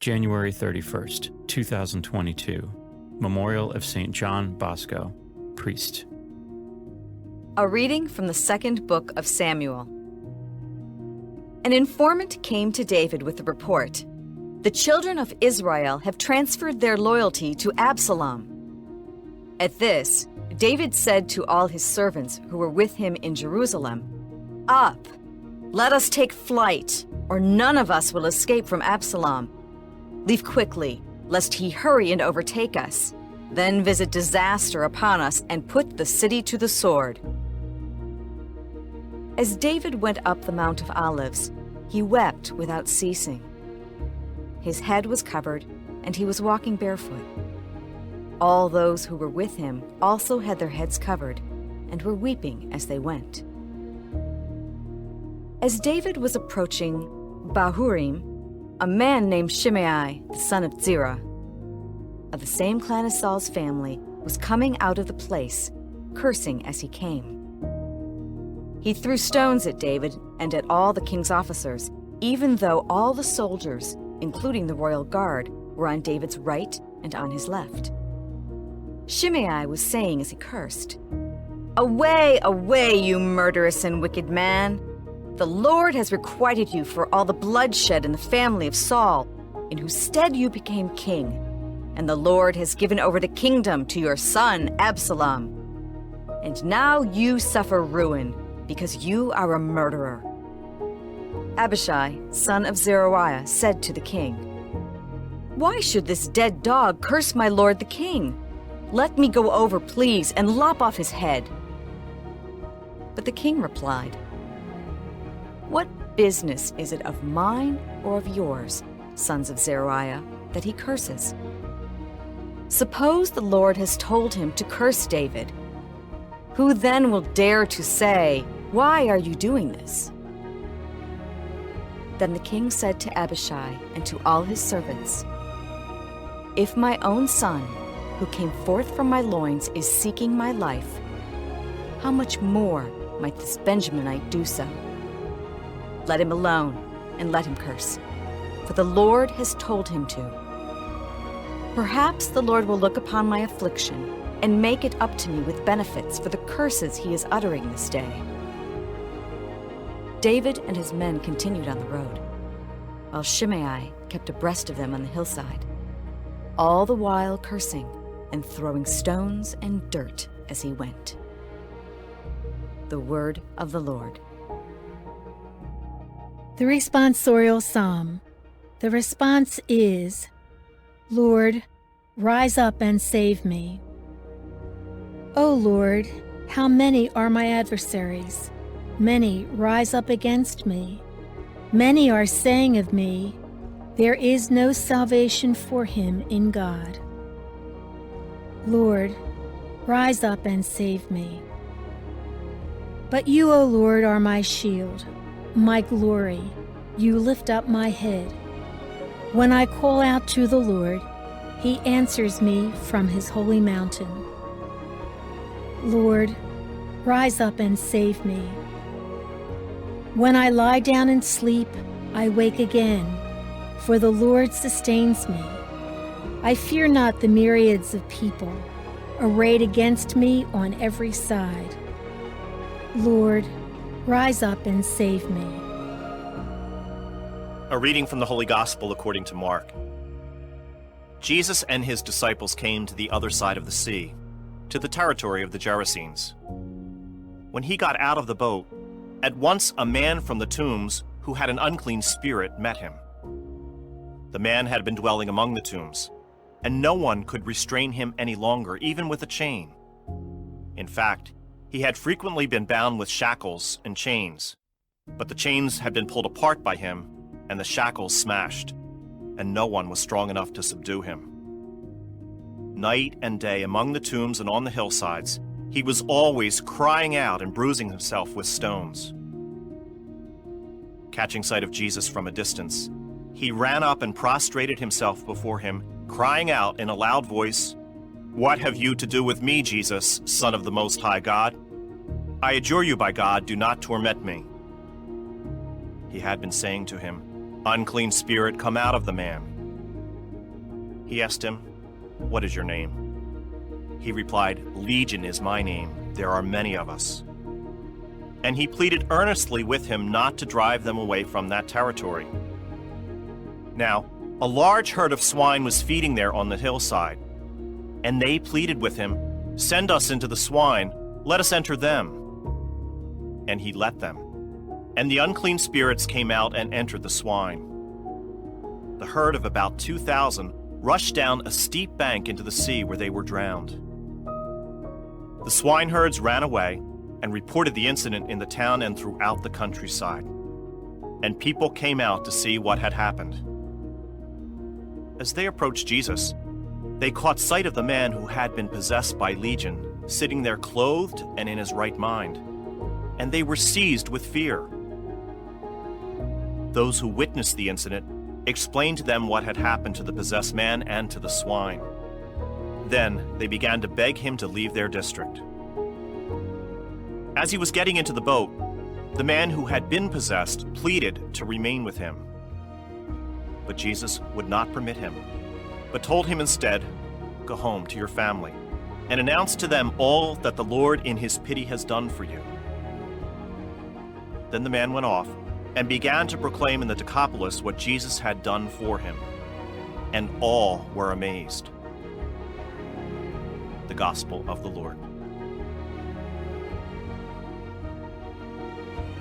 January 31st, 2022. Memorial of St. John Bosco, priest. A reading from the second book of Samuel. An informant came to David with the report, "The children of Israel have transferred their loyalty to Absalom." At this, David said to all his servants who were with him in Jerusalem, "Up, let us take flight, or none of us will escape from Absalom. Leave quickly, lest he hurry and overtake us, then visit disaster upon us and put the city to the sword." As David went up the Mount of Olives, he wept without ceasing. His head was covered, and he was walking barefoot. All those who were with him also had their heads covered, and were weeping as they went. As David was approaching Bahurim, a man named Shimei, the son of Gera, of the same clan as Saul's family, was coming out of the place, cursing as he came. He threw stones at David and at all the king's officers, even though all the soldiers, including the royal guard, were on David's right and on his left. Shimei was saying as he cursed, "Away, away, you murderous and wicked man! The Lord has requited you for all the bloodshed in the family of Saul, in whose stead you became king, and the Lord has given over the kingdom to your son Absalom. And now you suffer ruin, because you are a murderer." Abishai, son of Zeruiah, said to the king, "Why should this dead dog curse my lord the king? Let me go over, please, and lop off his head." But the king replied, "What business is it of mine or of yours, sons of Zeruiah, that he curses? Suppose the Lord has told him to curse David. Who then will dare to say, 'Why are you doing this?'" Then the king said to Abishai and to all his servants, "If my own son, who came forth from my loins, is seeking my life, how much more might this Benjaminite do so? Let him alone, and let him curse, for the Lord has told him to. Perhaps the Lord will look upon my affliction and make it up to me with benefits for the curses he is uttering this day." David and his men continued on the road, while Shimei kept abreast of them on the hillside, all the while cursing and throwing stones and dirt as he went. The word of the Lord. The responsorial psalm. The response is, "Lord, rise up and save me." O Lord, how many are my adversaries? Many rise up against me. Many are saying of me, "There is no salvation for him in God." Lord, rise up and save me. But you, O Lord, are my shield, my glory. You lift up my head. When I call out to the Lord, he answers me from his holy mountain. Lord, rise up and save me. When I lie down and sleep, I wake again, for the Lord sustains me. I fear not the myriads of people, arrayed against me on every side. Lord, rise up and save me. A reading from the Holy Gospel according to Mark. Jesus and his disciples came to the other side of the sea, to the territory of the Gerasenes. When he got out of the boat, at once a man from the tombs who had an unclean spirit met him. The man had been dwelling among the tombs, and no one could restrain him any longer, even with a chain. In fact, he had frequently been bound with shackles and chains, but the chains had been pulled apart by him and the shackles smashed, and no one was strong enough to subdue him. Night and day among the tombs and on the hillsides, he was always crying out and bruising himself with stones. Catching sight of Jesus from a distance, he ran up and prostrated himself before him, crying out in a loud voice, "What have you to do with me, Jesus, Son of the Most High God? I adjure you by God, do not torment me." He had been saying to him, "Unclean spirit, come out of the man." He asked him, "What is your name?" He replied, "Legion is my name. There are many of us." And he pleaded earnestly with him not to drive them away from that territory. Now, a large herd of swine was feeding there on the hillside, and they pleaded with him, "Send us into the swine, let us enter them." And he let them. And the unclean spirits came out and entered the swine. The herd of about 2,000 rushed down a steep bank into the sea where they were drowned. The swineherds ran away and reported the incident in the town and throughout the countryside. And people came out to see what had happened. As they approached Jesus, they caught sight of the man who had been possessed by Legion, sitting there clothed and in his right mind, and they were seized with fear. Those who witnessed the incident explained to them what had happened to the possessed man and to the swine. Then they began to beg him to leave their district. As he was getting into the boat, the man who had been possessed pleaded to remain with him. But Jesus would not permit him, but told him instead, "Go home to your family, and announce to them all that the Lord in his pity has done for you." Then the man went off and began to proclaim in the Decapolis what Jesus had done for him, and all were amazed. The Gospel of the Lord.